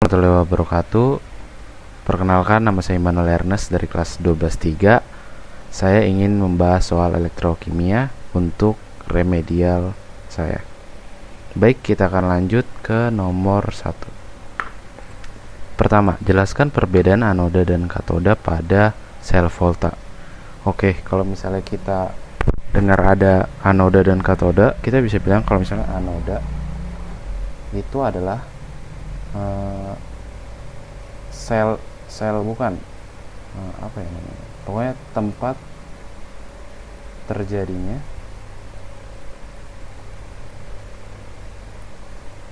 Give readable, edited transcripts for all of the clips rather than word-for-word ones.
warahmatullahi wabarakatuh. Perkenalkan, nama saya Immanuel Ernest dari kelas 12-3. Saya ingin membahas soal elektrokimia untuk remedial saya. Baik, kita akan lanjut ke nomor 1. Pertama, jelaskan perbedaan anoda dan katoda pada sel volta. Oke, kalau misalnya kita dengar ada anoda dan katoda, kita bisa bilang kalau misalnya anoda itu adalah sel bukan apa ya namanya, pokoknya tempat terjadinya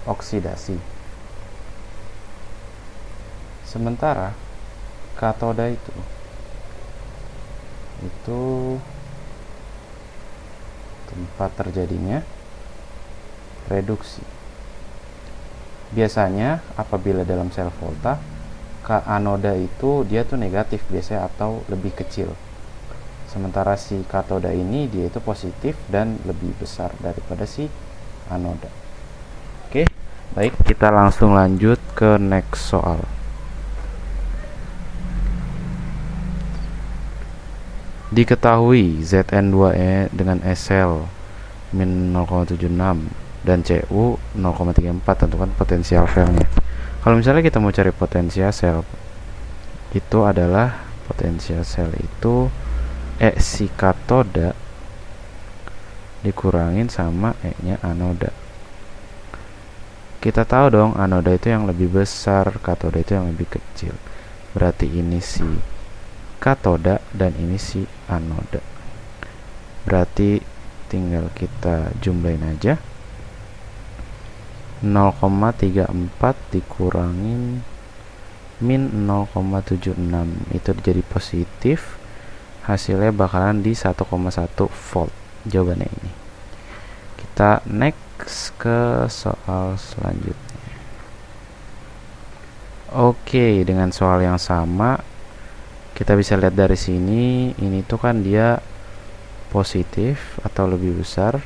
oksidasi. Sementara katoda itu tempat terjadinya reduksi. Biasanya apabila dalam sel volta, anoda itu dia tuh negatif biasanya atau lebih kecil. Sementara si katoda ini dia itu positif dan lebih besar daripada si anoda. Oke, baik, kita langsung lanjut ke next soal. Diketahui Zn2e dengan SL min 0,76 dan Cu 0,34, tentukan potensial selnya. Kalau misalnya kita mau cari potensial sel, itu adalah potensial sel itu si katoda dikurangin sama nya anoda. Kita tahu dong anoda itu yang lebih besar, katoda itu yang lebih kecil. Berarti ini si katoda dan ini si anoda. Berarti tinggal kita jumlahin aja. 0,34 dikurangin min 0,76 itu jadi positif, hasilnya bakalan di 1,1 volt. Jawabannya ini. Kita next ke soal selanjutnya. Oke, dengan soal yang sama kita bisa lihat dari sini, ini tuh kan dia positif atau lebih besar,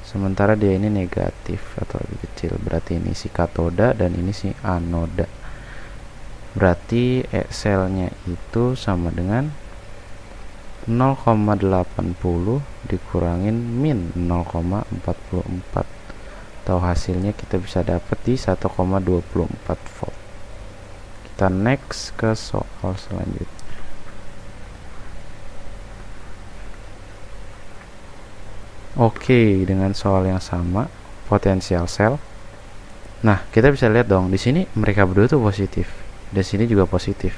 sementara dia ini negatif atau lebih kecil. Berarti ini si katoda dan ini si anoda. Berarti selnya itu sama dengan 0,80 dikurangin min 0,44, atau hasilnya kita bisa dapat di 1,24 volt. Kita next ke soal selanjutnya. Oke, dengan soal yang sama, potensial sel. Nah, kita bisa lihat dong, di sini mereka berdua tuh positif, di sini juga positif,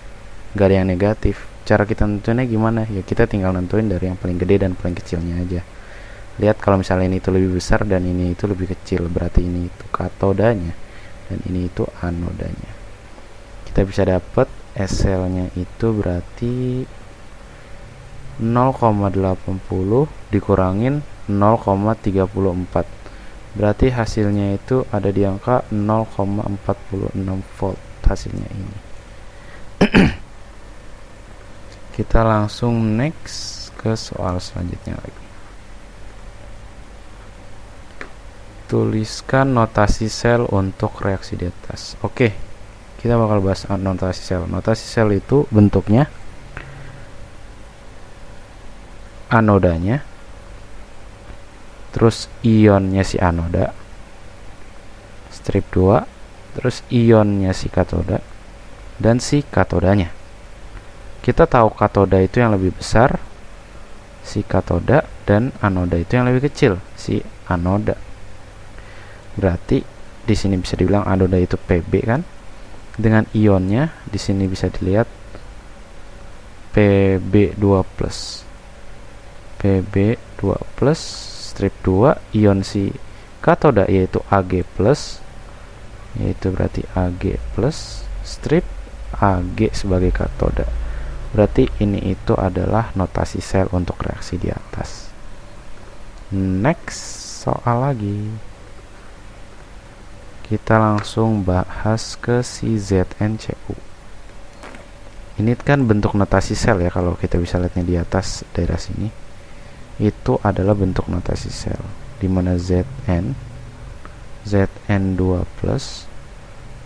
gak ada yang negatif. Cara kita nentuinnya gimana? Ya kita tinggal nentuin dari yang paling gede dan paling kecilnya aja. Lihat kalau misalnya ini itu lebih besar dan ini itu lebih kecil, berarti ini itu katodanya dan ini itu anodanya. Kita bisa dapat SL-nya itu berarti 0,80 dikurangin 0,34. Berarti hasilnya itu ada di angka 0,46 volt hasilnya ini. Kita langsung next ke soal selanjutnya lagi. Tuliskan notasi sel untuk reaksi di atas. Oke, kita bakal bahas notasi sel. Notasi sel itu bentuknya anodanya, terus ionnya si anoda, strip 2, terus ionnya si katoda, dan si katodanya. Kita tahu katoda itu yang lebih besar, si katoda, dan anoda itu yang lebih kecil, si anoda. Berarti di sini bisa dibilang anoda itu Pb kan? Dengan ionnya di sini bisa dilihat Pb2+. Pb2+, strip 2, ion si katoda yaitu Ag+, yaitu berarti Ag+, strip Ag sebagai katoda. Berarti ini itu adalah notasi sel untuk reaksi di atas. Next soal lagi. Kita langsung bahas ke si ZnCu. Ini kan bentuk notasi sel ya, kalau kita bisa lihatnya di atas daerah sini. Itu adalah bentuk notasi sel, di mana Zn Zn2+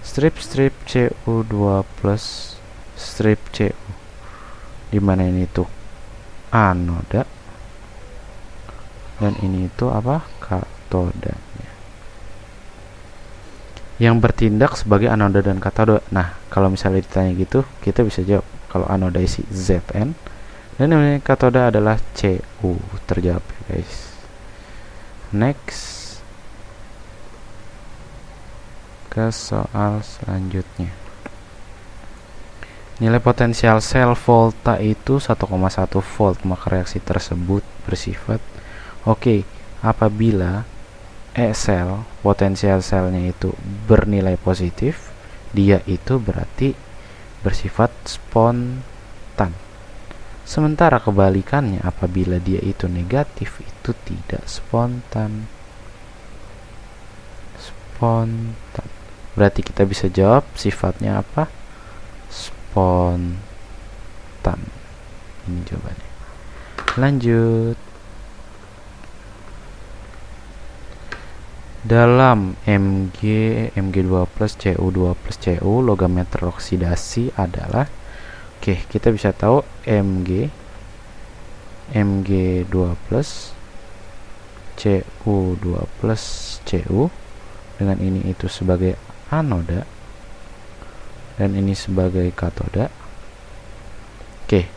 strip Cu2 plus strip Cu, dimana ini tuh anoda dan ini itu apa, katodanya, yang bertindak sebagai anoda dan katoda. Nah, kalau misalnya ditanya gitu, kita bisa jawab kalau anoda isi Zn dan yang katoda adalah Cu. Terjawab ya guys. Next, ke soal selanjutnya. Nilai potensial sel volta itu 1,1 volt, maka reaksi tersebut bersifat oke apabila sel, potensial selnya itu bernilai positif, dia itu berarti bersifat spontan. Sementara kebalikannya, apabila dia itu negatif, itu tidak spontan. Berarti kita bisa jawab sifatnya apa? Spontan. Ini jawabannya. Lanjut. Dalam Mg2 plus Cu2 plus Cu, logam yang teroksidasi adalah, oke, kita bisa tahu Mg2 plus Cu2 plus Cu, dengan ini itu sebagai anoda dan ini sebagai katoda. Oke,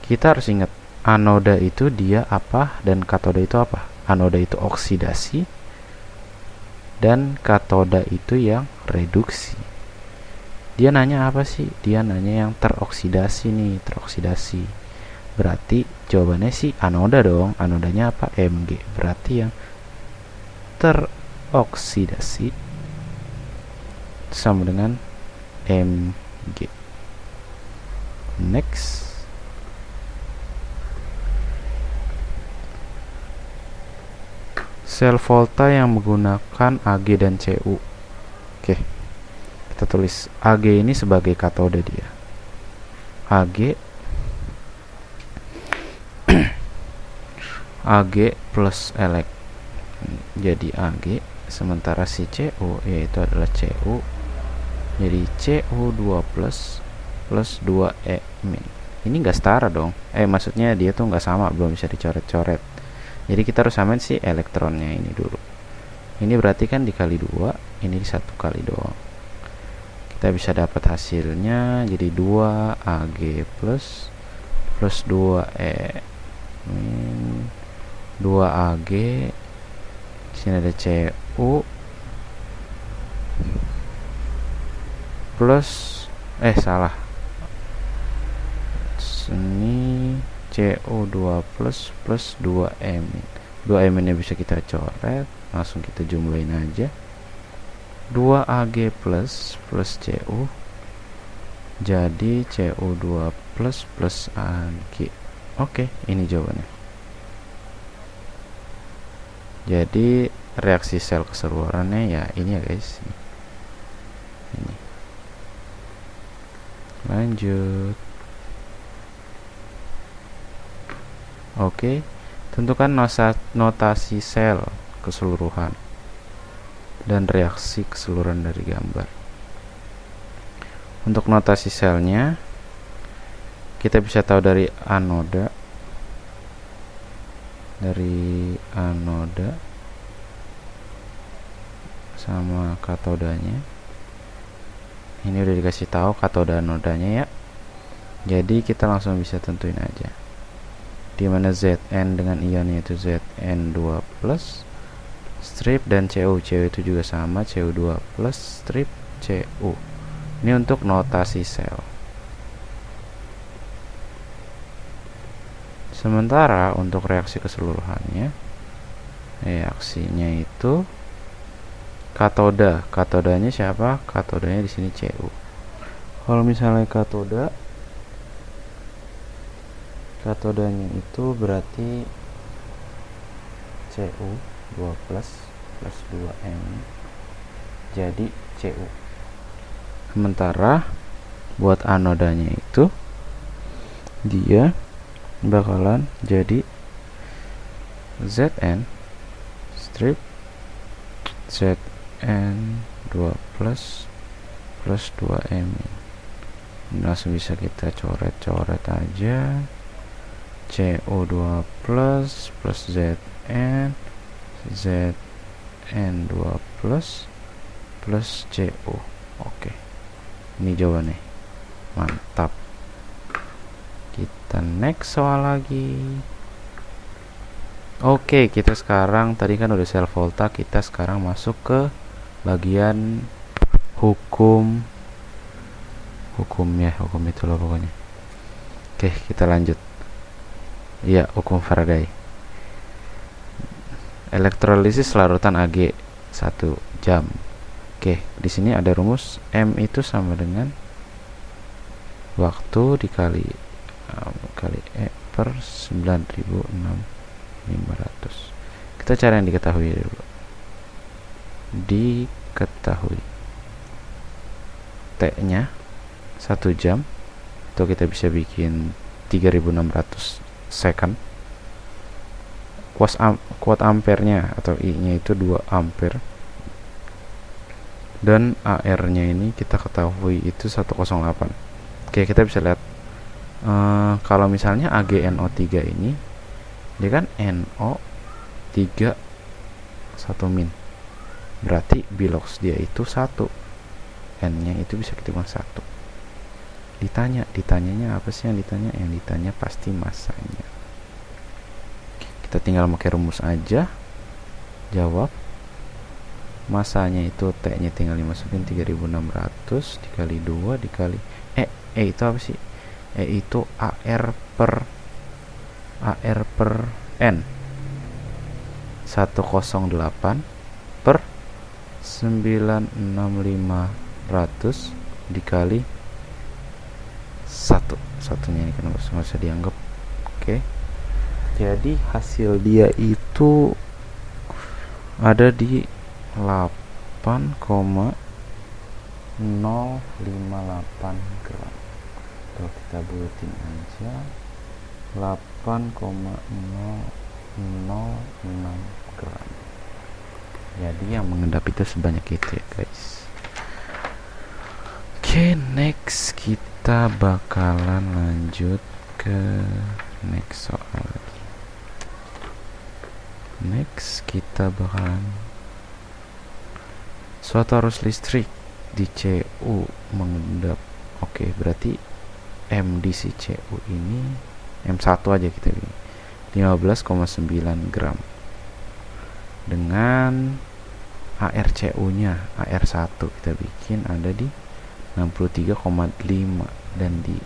kita harus ingat anoda itu dia apa dan katoda itu apa. Anoda itu oksidasi dan katoda itu yang reduksi. Dia nanya apa sih? Dia nanya yang teroksidasi nih, teroksidasi. Berarti jawabannya sih anoda dong. Anodanya apa? Mg. Berarti yang teroksidasi sama dengan Mg. Next. Sel volta yang menggunakan Ag dan Cu. Oke, kita tulis Ag ini sebagai katoda dia. Ag Ag plus elek, jadi Ag, sementara si Cu yaitu adalah Cu, jadi Cu2 plus 2E min. Ini enggak setara dong, maksudnya dia tuh enggak sama, belum bisa dicoret-coret. Jadi kita harus samain si elektronnya ini dulu. Ini berarti kan dikali 2, ini 1 kali doang. Kita bisa dapat hasilnya jadi 2 Ag plus 2E min 2 Ag. Sini ada Cu plus salah. Sini Cu2 plus 2E min. 2E minnya bisa kita coret, langsung kita jumlahin aja. 2 Ag plus Cu, jadi Cu2 plus Ag. Oke, ini jawabannya. Jadi reaksi sel keseluruhannya ya ini ya guys. Ini. Lanjut. Oke, tentukan notasi sel keseluruhan dan reaksi keseluruhan dari gambar. Untuk notasi selnya, kita bisa tahu dari anoda sama katodanya. Ini udah dikasih tahu katoda anodanya ya. Jadi kita langsung bisa tentuin aja. Dimana Zn dengan ionnya itu Zn2 plus strip dan Cu itu juga sama, Cu2 plus strip Cu. Ini untuk notasi sel. Sementara untuk reaksi keseluruhannya, reaksinya itu katodanya siapa? Katodanya di sini Cu. Kalau misalnya katodanya itu berarti Cu2 plus 2M, jadi Cu. Sementara buat anodanya itu dia bakalan jadi Zn strip Zn2 plus plus 2 min. Ini langsung bisa kita coret-coret aja. CO2 plus ZN 2 plus CO. Oke, ini jawabannya. Mantap. Kita next soal lagi. Oke, kita sekarang tadi kan udah sel volta, kita sekarang masuk ke bagian hukum itu loh pokoknya. Oke, kita lanjut. Iya, hukum Faraday. Elektrolisis larutan Ag 1 jam. Oke, di sini ada rumus M itu sama dengan waktu dikali E per 9.500. Kita cari yang diketahui dulu. Diketahui T-nya 1 jam, atau kita bisa bikin 3.600 second. Kuat ampernya atau I-nya itu 2 ampere. Dan AR-nya ini kita ketahui itu 108. Oke, kita bisa lihat kalau misalnya AgNO3 ini dia kan NO3 1 min. Berarti bilox dia itu 1. N-nya itu bisa kita bilang 1. Ditanyanya apa sih yang ditanya? Yang ditanya pasti masanya. Kita tinggal pakai rumus aja. Jawab. Masanya itu T-nya tinggal dimasukin 3.600 dikali 2 dikali E itu apa sih? E itu AR per N 108 per 96500 dikali 1. Satunya ini kan nggak usah dianggap. Oke. Jadi hasil dia itu ada di 8,058 gram. Kalau kita bulatin aja 8,006 gram. Jadi yang mengendap itu sebanyak itu ya guys. Oke, next kita bakalan lanjut ke next soal lagi. Next kita bakalan suatu arus listrik di CU mengendap. Oke, berarti M di si CU ini M1 aja kita bikin 15,9 gram dengan ARCU nya AR1 kita bikin ada di 63,5 dan di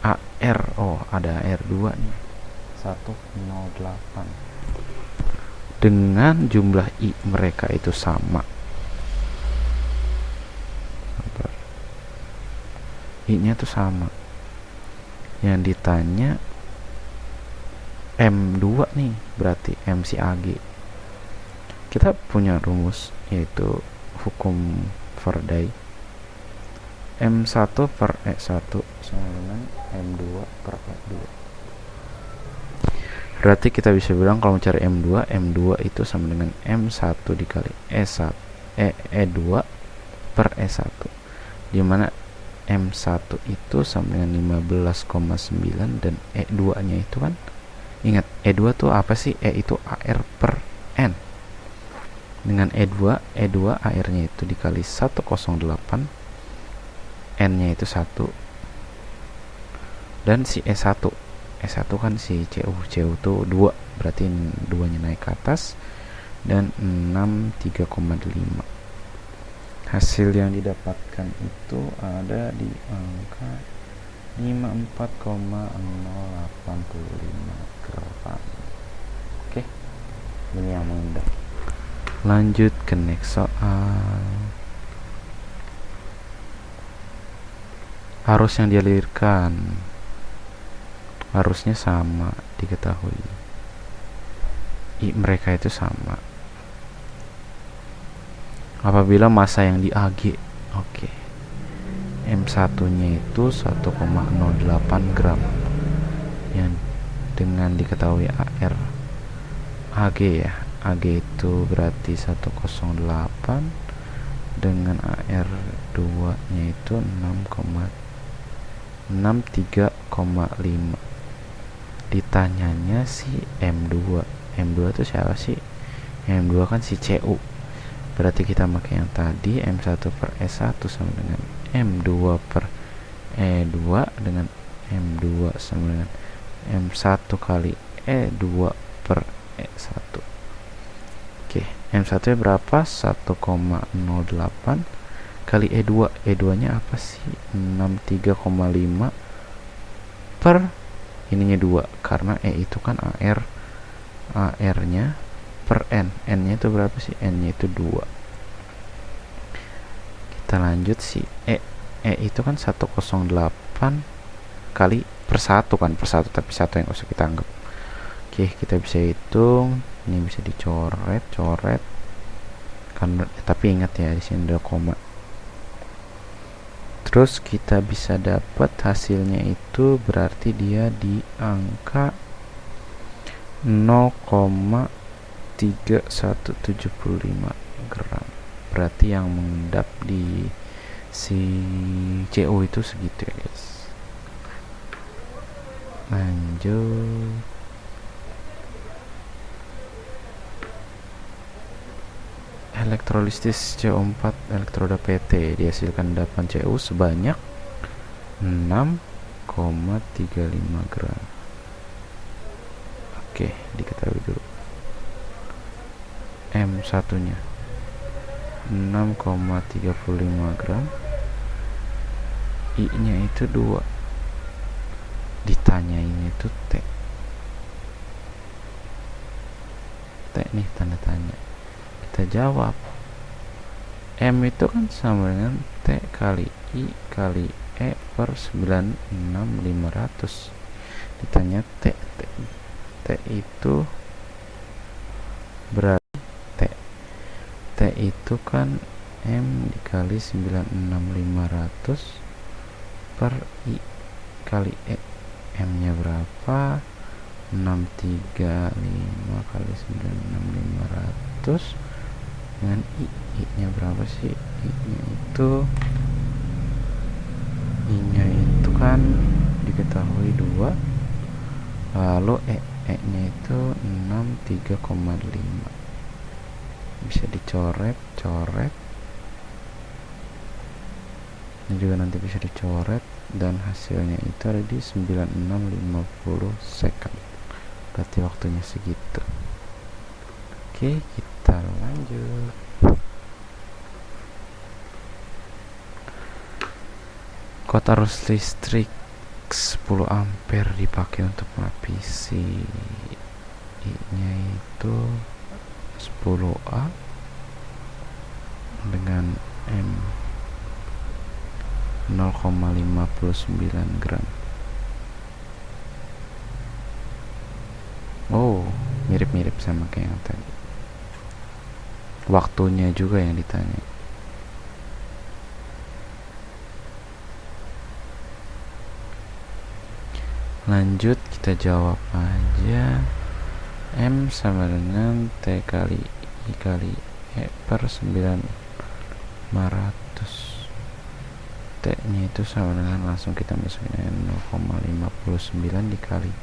AR ada AR2 nih 108 dengan jumlah I mereka itu sama. I nya tuh sama. Yang ditanya M2 nih, berarti M si Ag. Kita punya rumus yaitu hukum Faraday. M1 per E1 sama dengan M2 per E2. Berarti kita bisa bilang kalau mencari M2 itu sama dengan M1 dikali E2 per E1, dimana M1 itu sama dengan 15,9 dan E2 nya itu kan, ingat E2 tuh apa sih? E itu AR per N. Dengan E2 AR nya itu dikali 108, N nya itu 1, dan si E1 kan si CU tuh 2, berarti 2 nya naik ke atas, dan 63,5. Hasil yang didapatkan itu ada di angka 54,085 gram. Oke, ini yang mudah. Lanjut ke next soal. Arus yang dialirkan, arusnya sama diketahui. I mereka itu sama apabila massa yang di Ag. Oke. M1 nya itu 1,08 gram yang dengan diketahui AR Ag ya. Ag itu berarti 108 dengan AR2 nya itu 6,635. Ditanyanya si M2 itu siapa sih? M2 kan si CU, berarti kita pakai yang tadi, M1 per E1 sama dengan M2 per E2 dengan M2 sama dengan M1 kali E2 per E1. Oke, M1 nya berapa? 1,08 kali E2. E2 nya apa sih? 63,5 per ininya 2, karena E itu kan AR nya per N nya itu berapa sih? N nya itu 2. Kita lanjut si E itu kan 108 kali per 1 kan, per 1, tapi 1 yang usah kita anggap. Oke, kita bisa hitung, ini bisa dicoret kan, tapi ingat ya di sini ada koma. Terus kita bisa dapat hasilnya itu berarti dia di angka 0,3175 gram. Berarti yang mengendap di si CO itu segitu ya guys. Lanjut, elektrolisis CO4 elektroda PT dihasilkan endapan CO sebanyak 6,35 gram. Oke, diketahui dulu. M1 nya 6,35 gram, I nya itu 2, ditanyain itu T nih tanda tanya. Kita jawab, M itu kan sama dengan T kali I kali E per 96.500. Ditanya T itu berarti T itu kan M dikali 96.500 per I kali E. M nya berapa? 635 kali 96.500 dengan I nya berapa sih? I nya itu kan diketahui 2, lalu E nya itu 63,5, bisa dicoret, ini juga nanti bisa dicoret, dan hasilnya itu ada di 9650 second, berarti waktunya segitu. Oke, kita lanjut. Kuota arus listrik 10 ampere dipakai untuk melapisi I nya itu 10A dengan M 0,59 gram. Oh, mirip-mirip sama kayak yang tadi. Waktunya juga yang ditanya. Lanjut, kita jawab aja. M sama dengan T kali I kali E per 9.500. T nya itu sama dengan, langsung kita masukin 0,59 dikali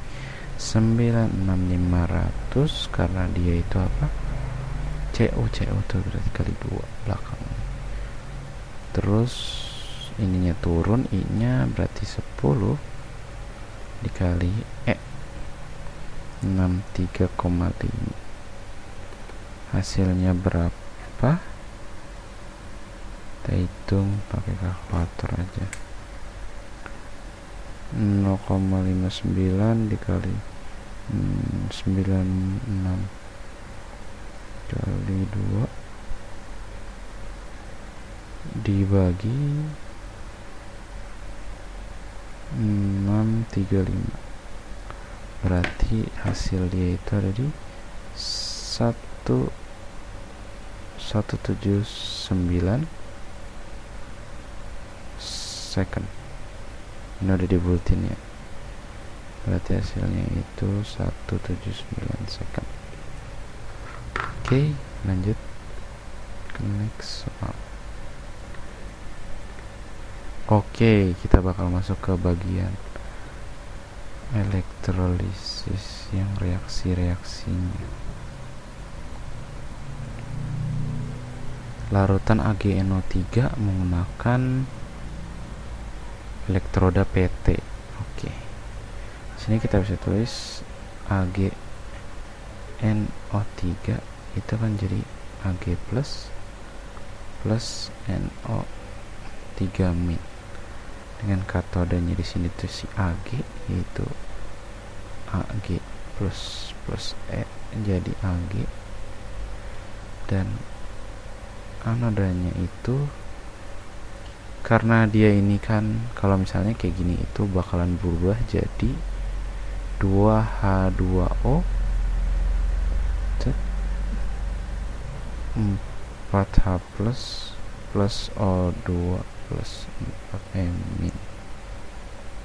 96.500, karena dia itu apa? CO tuh berarti kali 2 belakang. Terus ininya turun, I nya berarti 10 dikali E 63,5. Hasilnya berapa? Kita hitung pakai kalkulator aja. 0,59 dikali 96 kali 2 dibagi 635, berarti hasil dia itu ada di 179 second. Ini udah dibulletin ya, berarti hasilnya itu 179 second. Oke, lanjut ke next soal. Oke, kita bakal masuk ke bagian elektrolisis yang reaksi-reaksinya. Larutan AgNO3 menggunakan elektroda PT. Oke. Sini kita bisa tulis AgNO3 itu kan jadi Ag plus NO3 min. Dengan katodanya di sini tuh si Ag, yaitu Ag plus E jadi Ag, dan anodanya itu karena dia ini kan kalau misalnya kayak gini itu bakalan berubah jadi 2H2O 4H plus O2 plus 4M min.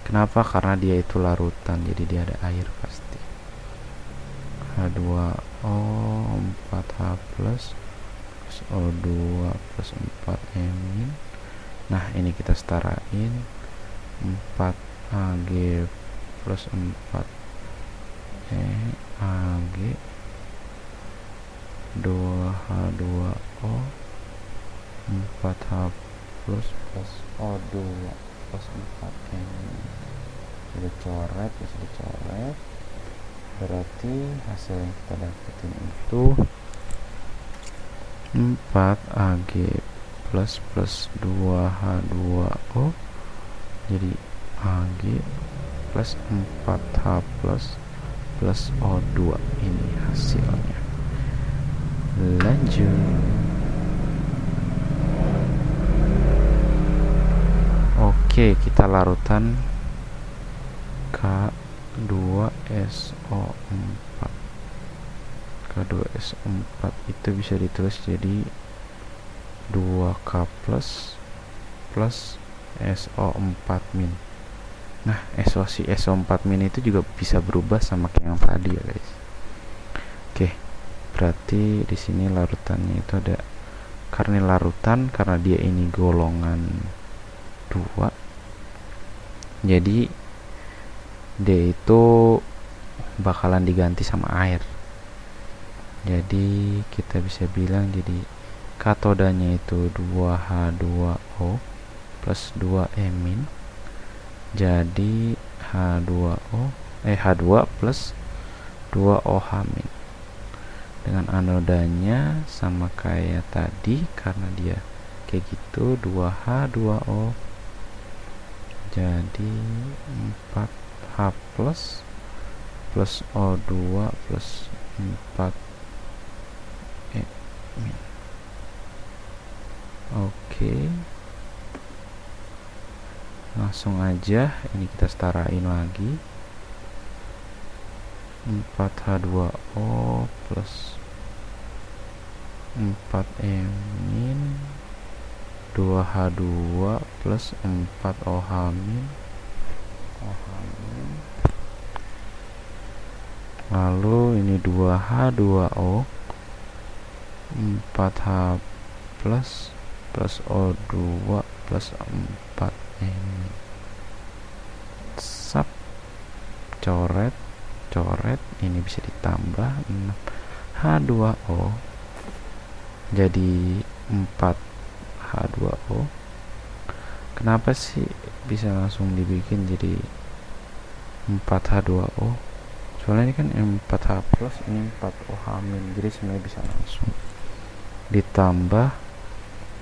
Kenapa? Karena dia itu larutan, jadi dia ada air pasti. H2O 4H plus O2 plus 4M min. Nah, ini kita setarain 4Ag plus 4 Ag 2H2O 4H plus O2 plus 4M min. Bisa dicoret. Berarti hasil yang kita dapetin itu 4Ag plus 2H2O jadi Ag plus 4H plus O2. Ini hasilnya. Lanjut. Oke, kita larutan K2SO4. K2SO4 itu bisa ditulis jadi 2K plus SO4 min. Nah, SO4 min itu juga bisa berubah sama kayak yang tadi ya, guys. Oke, berarti di sini larutannya itu ada, karena larutan, karena dia ini golongan 2, jadi dia itu bakalan diganti sama air. Jadi kita bisa bilang jadi katodanya itu 2H2O plus 2E min, jadi H2 plus 2OH min. Dengan anodanya sama kayak tadi, karena dia kayak gitu 2H2O jadi 4H plus O2 plus 4E min. Oke, langsung aja ini kita setarain lagi. 4H2O plus 4E min 2H2 plus 4OH min, lalu ini 2H2O 4H plus O2 plus 4E min. Sap, coret, ini bisa ditambah 6H2O jadi 4H2O. Kenapa sih bisa langsung dibikin jadi 4H2O? Soalnya ini kan 4H plus, ini 4OH min, jadi sebenarnya bisa langsung ditambah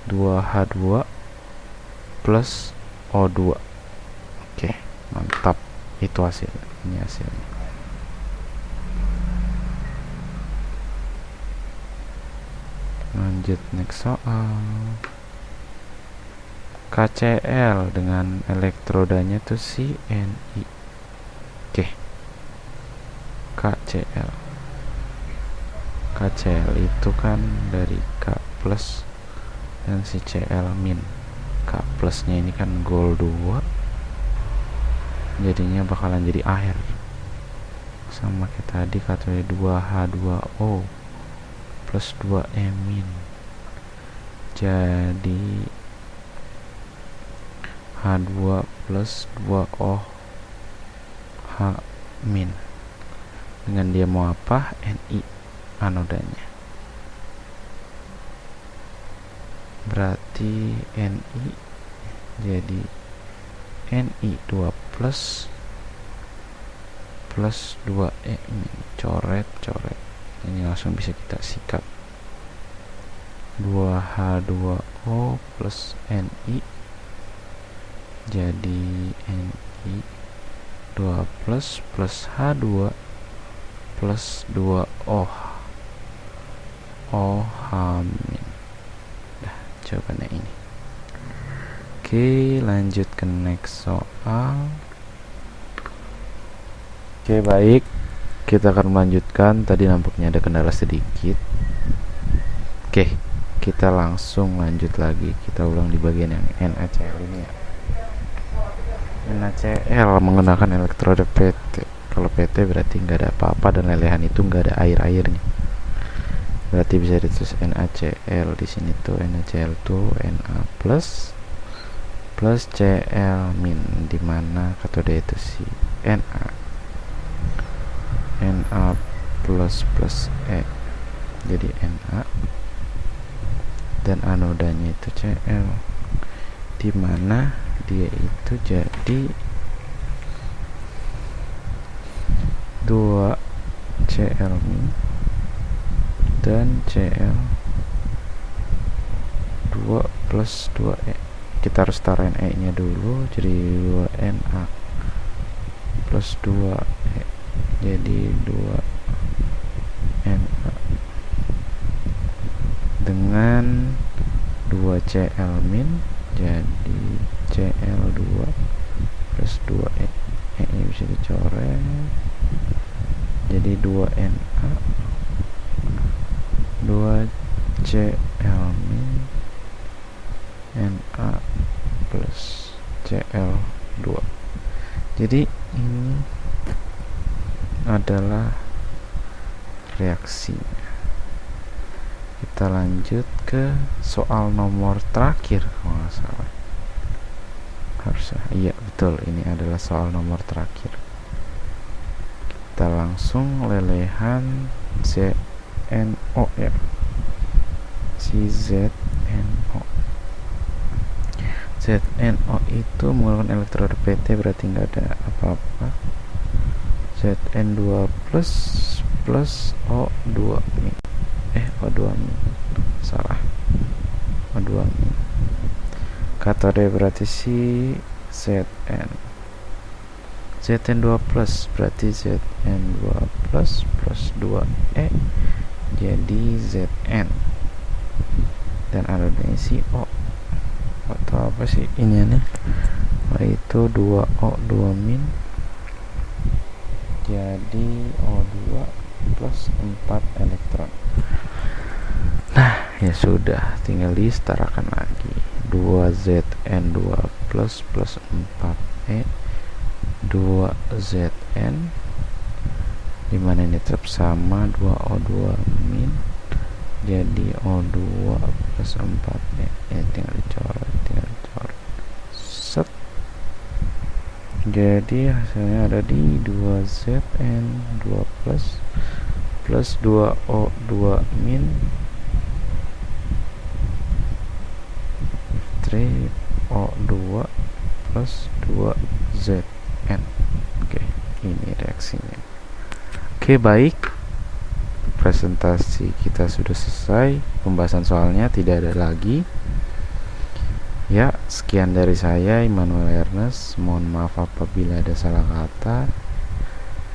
2H2 plus O2. Oke, mantap. Itu hasilnya. Ini hasilnya. Lanjut next soal. KCl dengan elektrodanya tuh CNI. Oke. KCl itu kan dari K plus dan si Cl min. K plusnya ini kan Gol 2, jadinya bakalan jadi air. Sama kayak tadi katanya 2H2O plus 2E min, jadi H2 plus 2O H min. Dengan dia mau apa? Ni anodanya. Berarti Ni jadi Ni2 plus 2E min. Coret. Ini langsung bisa kita sikat. 2H2O plus Ni jadi Ni 2 plus H2 plus 2O H min. Nah, jawabannya ini. Oke, lanjut ke next soal. Oke, baik, kita akan melanjutkan. Tadi nampaknya ada kendala sedikit. Oke, kita langsung lanjut lagi. Kita ulang di bagian yang NaCl ini ya. NaCl menggunakan elektroda PT. Kalau PT berarti nggak ada apa-apa, dan lelehan itu nggak ada airnya. Berarti bisa ditulis NaCl di sini tuh. NaCl tuh Na plus Cl min, dimana katoda itu si Na plus E jadi Na, dan anodanya itu Cl, dimana dia itu jadi 2 Cl min dan Cl 2 plus 2E. Kita harus taruhin E nya dulu, jadi 2Na plus 2E jadi 2Na dengan 2 Cl min jadi Cl2 plus 2E. E nya bisa dicoret jadi 2Na 2 Cl min Na plus Cl2. Jadi ini adalah reaksinya. Kita lanjut ke soal nomor terakhir kalau nggak salah. Harusnya iya betul, ini adalah soal nomor terakhir. Kita langsung lelehan ZNO ya, si ZNO itu menggunakan elektroda PT, berarti nggak ada apa-apa. Zn2 plus O2 min. O2 min, salah, O2 min. Katode berarti si Zn2 plus berarti Zn2 plus 2E jadi Zn, dan anodanya si O atau apa sih ini nih, itu 2O2 min jadi O2 plus 4 elektron. Nah, ya sudah, tinggal disetarakan lagi. 2Zn2 plus 4E 2Zn, dimana ini tetap sama, 2O2 min jadi O2 plus 4E. Tinggal dicoret set. Jadi hasilnya ada di 2Zn2 plus 2O2 min 3O2 plus 2Zn. Oke, ini reaksinya. Oke, baik, presentasi kita sudah selesai. Pembahasan soalnya tidak ada lagi. Ya, sekian dari saya, Immanuel Ernest. Mohon maaf apabila ada salah kata.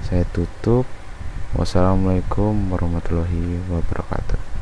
Saya tutup. Wassalamualaikum warahmatullahi wabarakatuh.